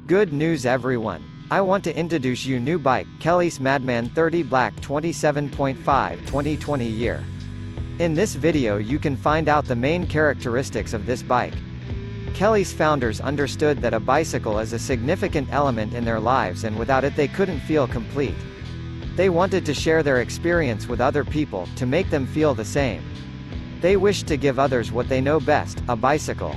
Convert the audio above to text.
Good news everyone. I want to introduce you new bike, KLS MADMAN 30 Black 27.5 2020 year. In this video you can find out the main characteristics of this bike. KLS founders understood that a bicycle is a significant element in their lives and without it they couldn't feel complete. They wanted to share their experience with other people, to make them feel the same. They wished to give others what they know best, a bicycle.